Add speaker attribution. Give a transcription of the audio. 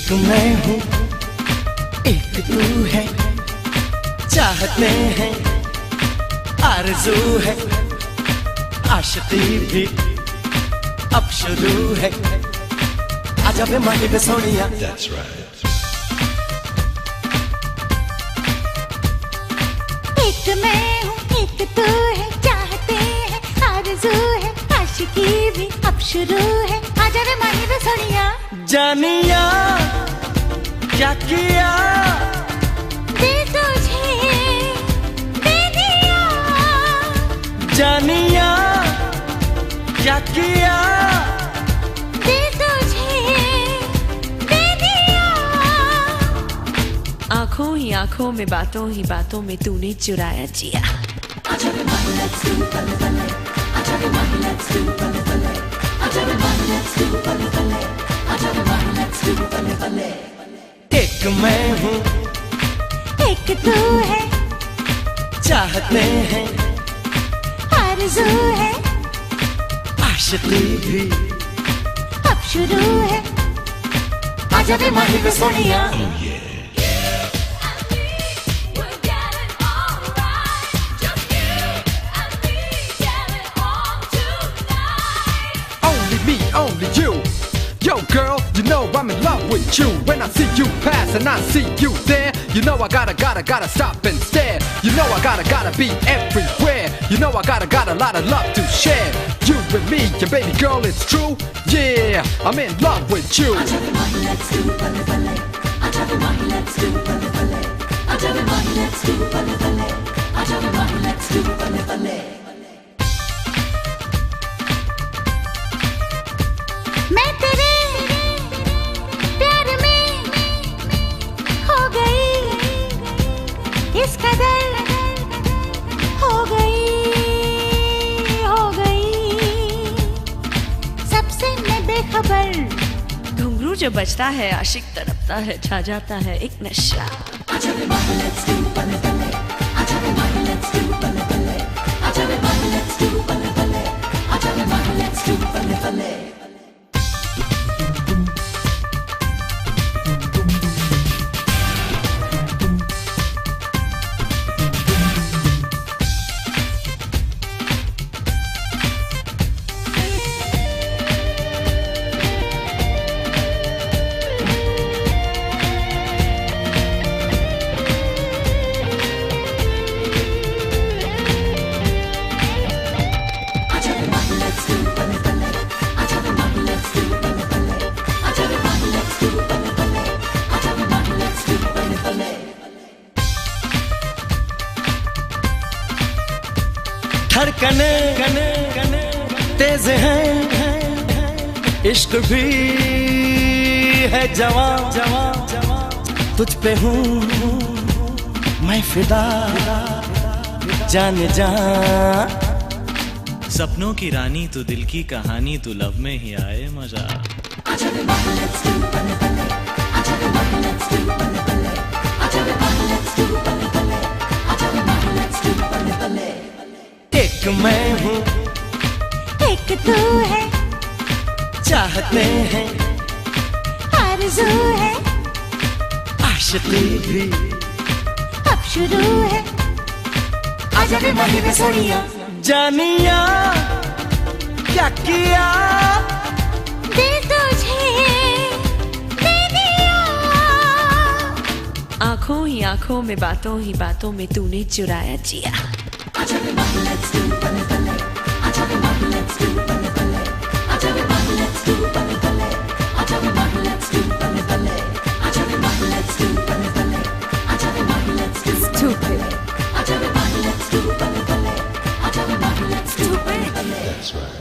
Speaker 1: एक मैं हूँ एक तू है, चाहते हैं आरज़ू है, आशिकी भी अब शुरू है। आजा बे माही बे सोनिया।
Speaker 2: That's right.
Speaker 3: एक मैं हूँ एक तू है, चाहते हैं आरज़ू है, आशिकी भी अब शुरू है। आजा बे माही बे सोनिया।
Speaker 1: जानिया क्या किया
Speaker 3: दे तुझे दे दिया,
Speaker 1: जानिया क्या किया
Speaker 3: दे तुझे दे दिया।
Speaker 4: आंखों ही आंखों में, बातोबातों ही बातों में तूने चुराया जिया।
Speaker 1: एक मैं हूँ
Speaker 3: एक तू है,
Speaker 1: चाहते हैं
Speaker 3: आरज़ू है,
Speaker 1: आशिकी भी
Speaker 3: अब शुरू है।
Speaker 1: आजा बे माही बे Sonia.
Speaker 5: Only me, only you. Yo girl, you know I'm in love with you. When I see you pass and I see you there, you know I gotta stop and stare. You know I gotta be everywhere. You know I got a lot of love to share. You and me, yeah baby girl, it's true. Yeah, I'm in love with you.
Speaker 3: मैं तेरे प्यार में हो गई, इस कदर हो गई, सबसे मैं बेखबर।
Speaker 4: घुंघरू जो बजता है आशिक तड़पता है, छा जाता है एक नशा।
Speaker 1: धड़कने तेज हैं, इश्क भी है जवां, तुझ पे हूँ मैं फिदा, जाने जा।
Speaker 6: सपनों की रानी तू, दिल की कहानी तू, लब में ही आए मजा।
Speaker 1: एक मैं हूँ
Speaker 3: एक तू है,
Speaker 1: चाहते हैं
Speaker 3: आरज़ू है,
Speaker 1: आशिकी भी
Speaker 3: अब शुरू है।
Speaker 1: आजा बे माही बे सोनिया। जानिया क्या किया
Speaker 3: दे तुझे दे दिया।
Speaker 4: आंखों ही आंखों में, बातों ही बातों में तूने चुराया जिया।
Speaker 2: That's right.